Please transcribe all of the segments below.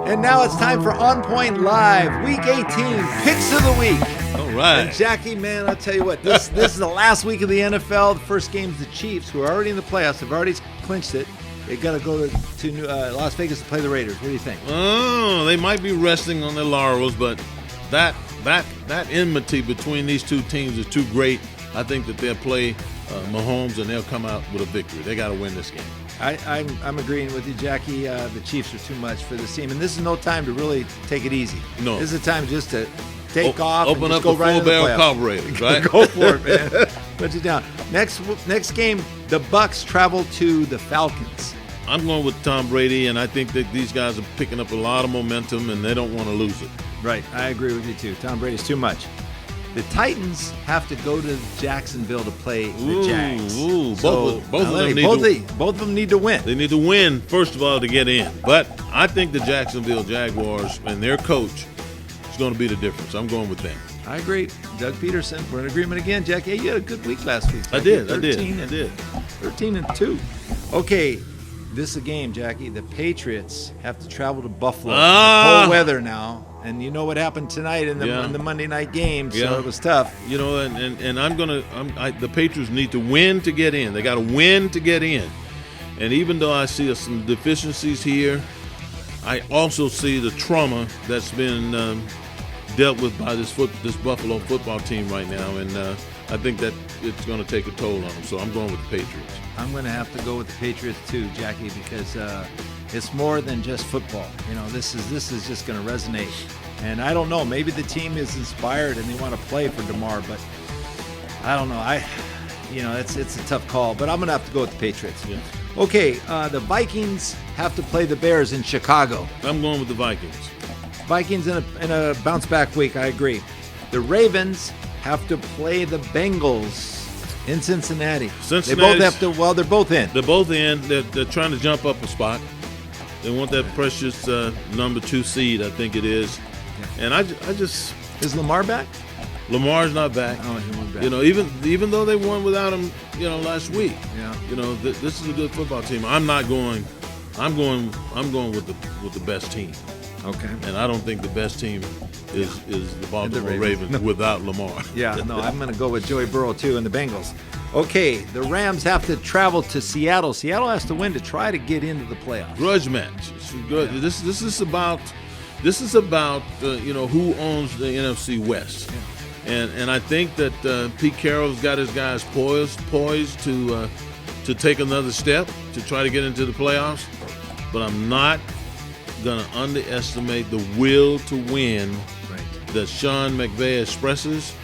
And now it's time for OnPoint Live, Week 18, Picks of the Week. All right. And Jackie, man, I'll tell you what, this is the last week of the NFL. The first game's the Chiefs, who are already in the playoffs, have already clinched it. They got to go to Las Vegas to play the Raiders. What do you think? Oh, they might be resting on their laurels, but that enmity between these two teams is too great. I think that they'll play Mahomes and they'll come out with a victory. They got to win this game. I'm agreeing with you, Jackie. The Chiefs are too much for this team, and this is no time to really take it easy. No. This is a time just to take off open and just up go the right into the full-barrel carburetors, right? Go for it, man. Put you down. Next game, the Bucks travel to the Falcons. I'm going with Tom Brady, and I think that these guys are picking up a lot of momentum, and they don't want to lose it. Right, I agree with you too. Tom Brady's too much. The Titans have to go to Jacksonville to play the Jags. Both of them need to win. They need to win, first of all, to get in. But I think the Jacksonville Jaguars and their coach is going to be the difference. I'm going with them. I agree. Doug Peterson, we're in agreement again. Jackie, hey, you had a good week last week. I did. 13-2. Okay, this is a game, Jackie. The Patriots have to travel to Buffalo. Cold weather now. And you know what happened tonight in the Monday night game, so it was tough. You know, and the Patriots need to win to get in. They got to win to get in. And even though I see some deficiencies here, I also see the trauma that's been dealt with by this Buffalo football team right now, and I think that it's going to take a toll on them. So I'm going with the Patriots. I'm going to have to go with the Patriots too, Jackie, because it's more than just football. You know, this is just going to resonate. And I don't know, maybe the team is inspired and they want to play for DeMar, but I don't know. It's a tough call, but I'm going to have to go with the Patriots. Yeah. Okay, the Vikings have to play the Bears in Chicago. I'm going with the Vikings. Vikings in a bounce back week, I agree. The Ravens have to play the Bengals in Cincinnati. They both have to. Well, they're both in. They're both in. They're trying to jump up a spot. They want that precious number 2 seed, I think it is. Yeah. And I just is Lamar back? Lamar's not back. Oh, he won't back. You know, even though they won without him, last week. Yeah. You know, this is a good football team. I'm going with the best team. Okay. And I don't think the best team is the Baltimore Ravens without Lamar. Yeah, no, I'm going to go with Joey Burrow too and the Bengals. Okay, the Rams have to travel to Seattle. Seattle has to win to try to get into the playoffs. Grudge match. Good. Yeah. This is about who owns the NFC West. Yeah. And I think that Pete Carroll's got his guys poised to take another step to try to get into the playoffs. But I'm not going to underestimate the will to win that Sean McVay expresses,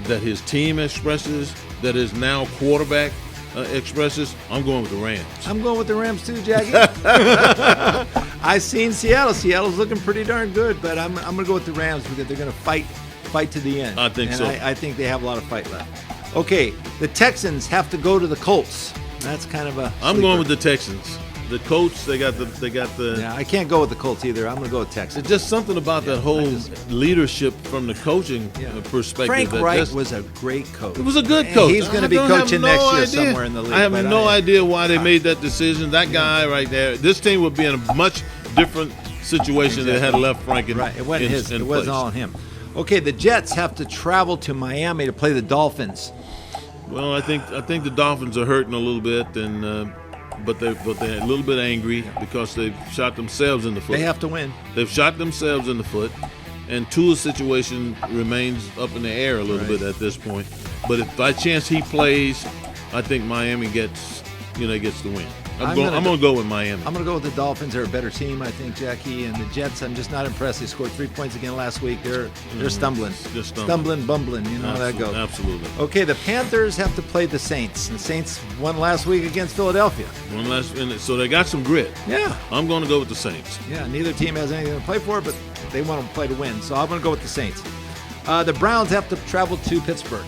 that his team expresses, that his now quarterback expresses. I'm going with the Rams. I'm going with the Rams too, Jackie. I've seen Seattle. Seattle's looking pretty darn good, but I'm going to go with the Rams because they're going to fight to the end. I think so. I think they have a lot of fight left. Okay, the Texans have to go to the Colts. That's kind of a I'm going with the Texans. The Colts, they got the. Yeah, I can't go with the Colts either. I'm going to go with Texas. It's just something about that whole leadership from the coaching perspective. Frank Wright was a great coach. It was a good coach. He's going to be coaching next year somewhere in the league. I have no idea why they made that decision. That guy right there. This team would be in a much different situation if they had left Frank in Right, it wasn't his. It place. wasn't all on him. Okay, the Jets have to travel to Miami to play the Dolphins. Well, I think the Dolphins are hurting a little bit, and. But they're a little bit angry because they've shot themselves in the foot. They have to win. They've shot themselves in the foot, and Tua's situation remains up in the air a little bit at this point. But if by chance he plays, I think Miami gets the win. I'm going to go with Miami. I'm going to go with the Dolphins. They're a better team, I think, Jackie. And the Jets, I'm just not impressed. They scored 3 points again last week. They're stumbling. Just stumbling, bumbling. You know how that goes. Absolutely. Okay, the Panthers have to play the Saints. The Saints won last week against Philadelphia. So they got some grit. Yeah. I'm going to go with the Saints. Yeah, neither team has anything to play for, but they want to play to win. So I'm going to go with the Saints. The Browns have to travel to Pittsburgh.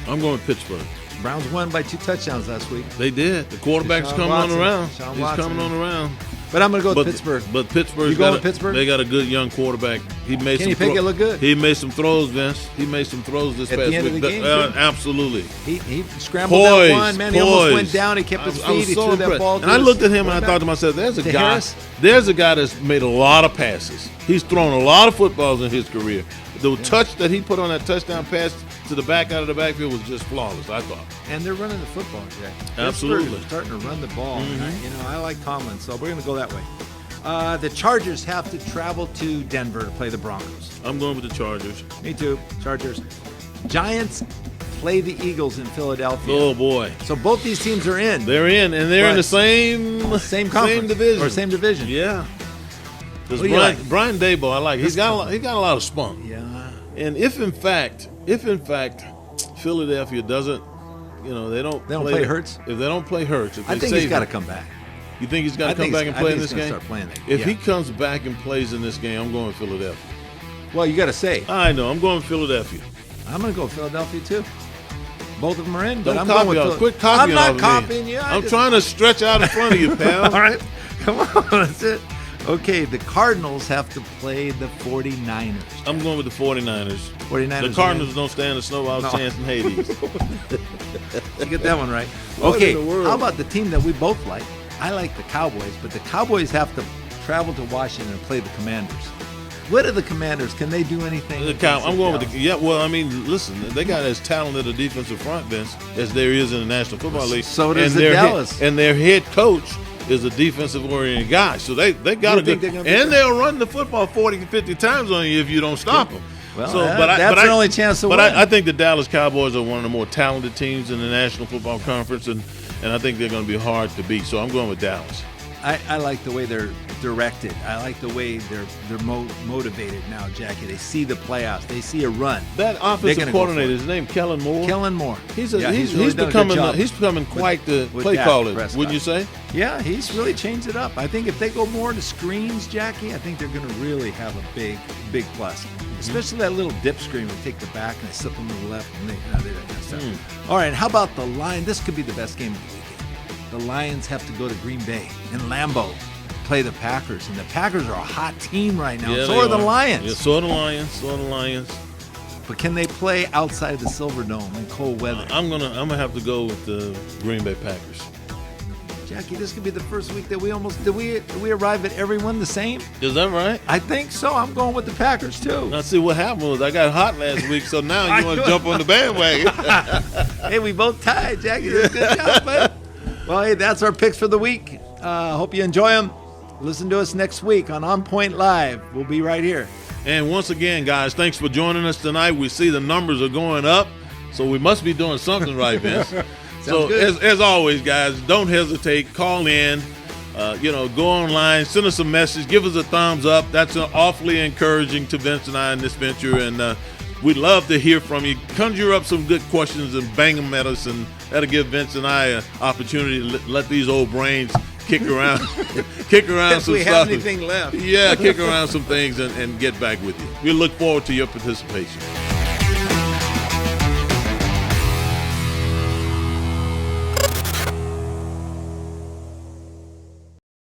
I'm going with Pittsburgh. Browns won by 2 touchdowns last week. They did. The quarterback's coming on around. He's coming on around. But I'm going to go with Pittsburgh. But Pittsburgh, You going with Pittsburgh? They got a good young quarterback. He made Kenny some Pickett look good? He made some throws, Vince. He made some throws this At past the end week. of the game, Absolutely. He scrambled that one, man. He almost went down. He kept his I was feet. He so threw that impressed. ball. And I looked at him and I thought to myself, there's a guy that's made a lot of passes. He's thrown a lot of footballs in his career. The touch that he put on that touchdown pass to the back out of the backfield was just flawless, I thought. And they're running the football, Jack. Absolutely. Pittsburgh is starting to run the ball. Mm-hmm. I like Tomlin, so we're going to go that way. The Chargers have to travel to Denver to play the Broncos. I'm going with the Chargers. Me too. Chargers. Giants play the Eagles in Philadelphia. Oh, boy. So both these teams are in. They're in, and they're in the same conference. Same division. Or same division. Yeah. Who do you like? Brian Daboll, I like. He's got a lot of spunk. Yeah. And if in fact Philadelphia doesn't, they don't play Hurts. If they don't play Hurts, I think he's got to come back. You think he's got to come back and play in this game? Start playing If he comes back and plays in this game, I'm going with Philadelphia. Well, you got to say. I know. I'm going with Philadelphia. I'm going to go with Philadelphia too. Both of them are in. But Don't I'm copy going with Quit copying I'm not off of me. copying you. I'm trying to stretch out in front of you, pal. All right. Come on. That's it. Okay, the Cardinals have to play the 49ers. I'm going with the 49ers. 49ers. The Cardinals don't stand a snowball chance in Hades. You get that one right. Okay, how about the team that we both like? I like the Cowboys, but the Cowboys have to travel to Washington and play the Commanders. What are the Commanders? Can they do anything? I'm going with listen, they got as talented a defensive front, Vince, as there is in the National Football League. So does the Dallas. And their head coach is a defensive-oriented guy. So they got a good – and they'll run the football 40 to 50 times on you if you don't stop them. Well, that's their only chance to win. But I think the Dallas Cowboys are one of the more talented teams in the National Football Conference, and I think they're going to be hard to beat. So I'm going with Dallas. I like the way they're directed. I like the way they're motivated now, Jackie. They see the playoffs. They see a run. That offensive coordinator, his name Kellen Moore. Kellen Moore. He's becoming quite the play caller, wouldn't you say? Yeah, he's really changed it up. I think if they go more to screens, Jackie, I think they're going to really have a big plus. Especially that little dip screen where they take the back and they slip them to the left. And All right, how about the Lions? This could be the best game of the weekend. The Lions have to go to Green Bay and Lambeau play the Packers, and the Packers are a hot team right now. Yeah, so are the Lions. Yeah, so are the Lions. But can they play outside the Silverdome in cold weather? I'm gonna have to go with the Green Bay Packers. Jackie, this could be the first week that we arrive at everyone the same. Is that right? I think so. I'm going with the Packers too. Now, see what happened was I got hot last week, so now you want to jump on the bandwagon. Hey, we both tied, Jackie. That's a good job, bud. Well, hey, that's our picks for the week. Hope you enjoy them. Listen to us next week on OnPoint Live. We'll be right here. And once again, guys, thanks for joining us tonight. We see the numbers are going up, so we must be doing something right, Vince. So as always, guys, don't hesitate. Call in. Go online, send us a message, give us a thumbs up. That's awfully encouraging to Vince and I in this venture, and we'd love to hear from you. Conjure up some good questions and bang them at us, and that'll give Vince and I an opportunity to let these old brains kick around if some we stuff. have anything left. Yeah, kick around some things and get back with you. We look forward to your participation.